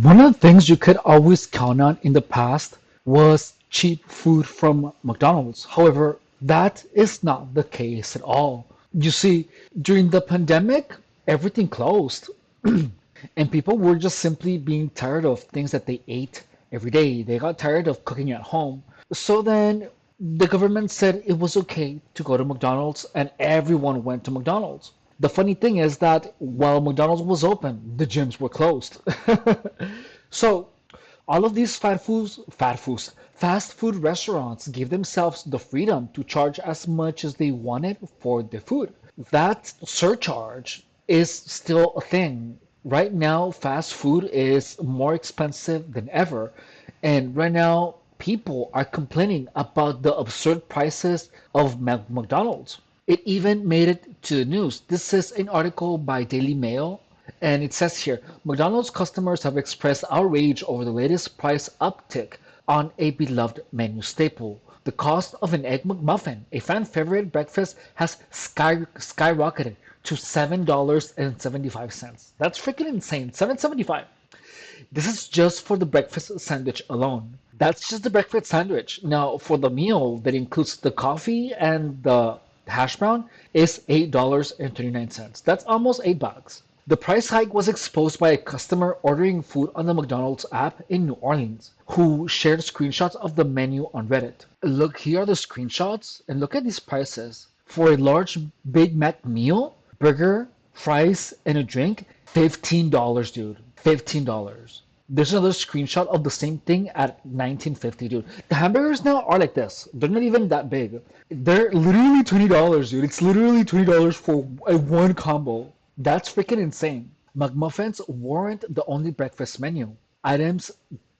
One of the things you could always count on in the past was cheap food from McDonald's. However, that is not the case at all. You see, during the pandemic, everything closed, and people were just simply being tired of things that they ate every day. They got tired of cooking at home. So then the government said it was okay to go to McDonald's, and everyone went to McDonald's. The funny thing is that while McDonald's was open, the gyms were closed. So all of these fast food restaurants gave themselves the freedom to charge as much as they wanted for their food. That surcharge is still a thing. Right now, fast food is more expensive than ever. And right now, people are complaining about the absurd prices of McDonald's. It even made it to the news. This is an article by Daily Mail, and it says here McDonald's customers have expressed outrage over the latest price uptick on a beloved menu staple. The cost of an Egg McMuffin, a fan favorite breakfast, has skyrocketed to $7.75. That's freaking insane. $7.75. This is just for the breakfast sandwich alone. That's just the breakfast sandwich. Now, for the meal that includes the coffee and the hash brown is $8.39. That's almost $8. The price hike was exposed by a customer ordering food on the McDonald's app in New Orleans, who shared screenshots of the menu on Reddit. Look, here are the screenshots, and look at these prices. For a large Big Mac meal, burger, fries, and a drink, $15, dude. $15. There's another screenshot of the same thing at 19.50, dude. The hamburgers now are like this. They're not even that big. They're literally $20, dude. It's literally $20 for a one combo. That's freaking insane. McMuffins weren't the only breakfast menu. Items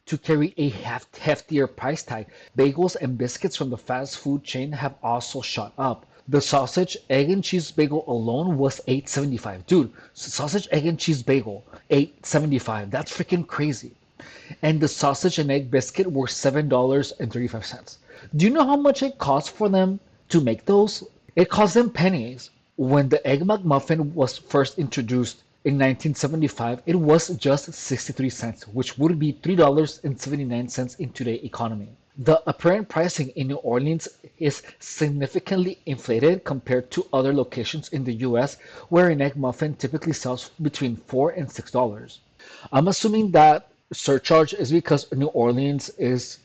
to carry a heftier price tag. Bagels and biscuits from the fast food chain have also shot up. The sausage, egg, and cheese bagel alone was $8.75. Dude, sausage, egg, and cheese bagel, $8.75. That's freaking crazy. And the sausage and egg biscuit were $7.35. Do you know how much it cost for them to make those? It cost them pennies. When the Egg McMuffin was first introduced in 1975, it was just 63 cents, which would be $3.79 in today's economy. The apparent pricing in New Orleans is significantly inflated compared to other locations in the US where an egg muffin typically sells between $4 and $6. I'm assuming that surcharge is because New Orleans is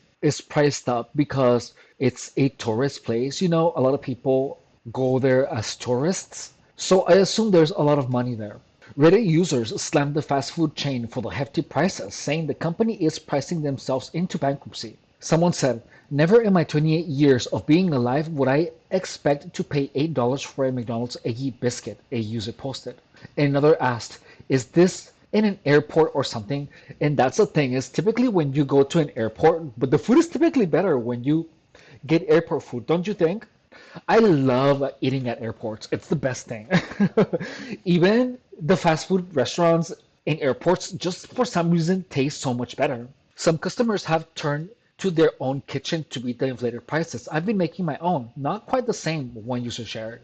priced up because it's a tourist place. You know, a lot of people go there as tourists. So I assume there's a lot of money there. Reddit users slammed the fast food chain for the hefty prices, saying the company is pricing themselves into bankruptcy. Someone said, "Never in my 28 years of being alive would I expect to pay $8 for a McDonald's eggy biscuit," a user posted. Another asked, "Is this in an airport or something?" And that's the thing, is typically when you go to an airport, but the food is typically better when you get airport food, don't you think? I love eating at airports. It's the best thing. Even the fast food restaurants in airports, just for some reason, taste so much better. Some customers have turned to their own kitchen to beat the inflated prices. I've been making my own, not quite the same, one user shared.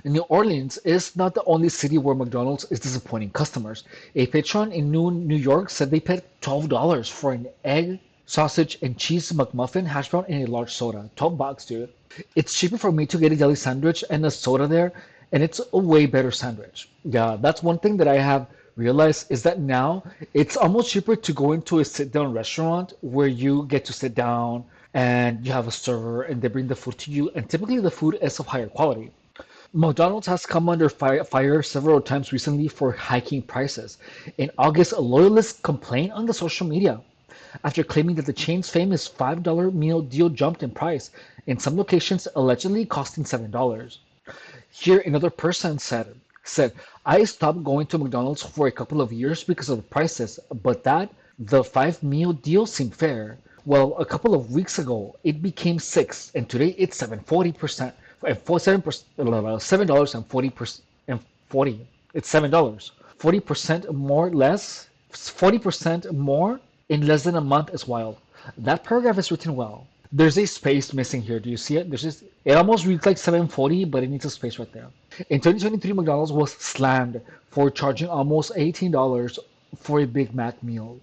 New Orleans is not the only city where McDonald's is disappointing customers. A patron in New York said they paid $12 for an egg, sausage, and cheese McMuffin, hash brown, and a large soda. $12, dude. It's cheaper for me to get a deli sandwich and a soda there, and it's a way better sandwich. Yeah, that's one thing that I have realized is that now it's almost cheaper to go into a sit-down restaurant where you get to sit down and you have a server and they bring the food to you, and typically the food is of higher quality. McDonald's has come under fire several times recently for hiking prices. In August, loyalists complained on the social media after claiming that the chain's famous $5 meal deal jumped in price, in some locations allegedly costing $7. Here, another person said, "I stopped going to McDonald's for a couple of years because of the prices, but the five meal deal seemed fair. Well, a couple of weeks ago, it became six, and today it's 7.40%, and $7 and 40%, and 40. It's $7. 40% more less, 40% more in less than a month is wild." That paragraph is written well. There's a space missing here. Do you see it? It almost reads like 740, but it needs a space right there. In 2023, McDonald's was slammed for charging almost $18 for a Big Mac meal.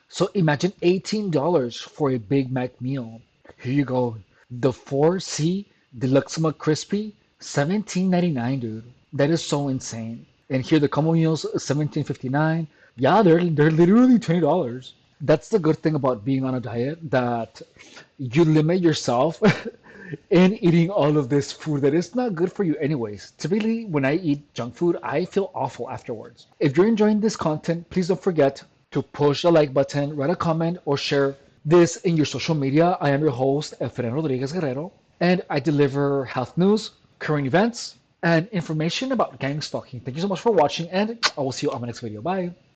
So imagine $18 for a Big Mac meal. Here you go. The 4C Deluxe McCrispy, 17.99, dude. That is so insane. And here the combo meals, 17.59. Yeah, they're literally $20. That's the good thing about being on a diet, that you limit yourself in eating all of this food that is not good for you anyways. Typically, when I eat junk food, I feel awful afterwards. If you're enjoying this content, please don't forget to push the like button, write a comment, or share this in your social media. I am your host, Efren Rodriguez Guerrero, and I deliver health news, current events, and information about gang stalking. Thank you so much for watching, and I will see you on my next video. Bye.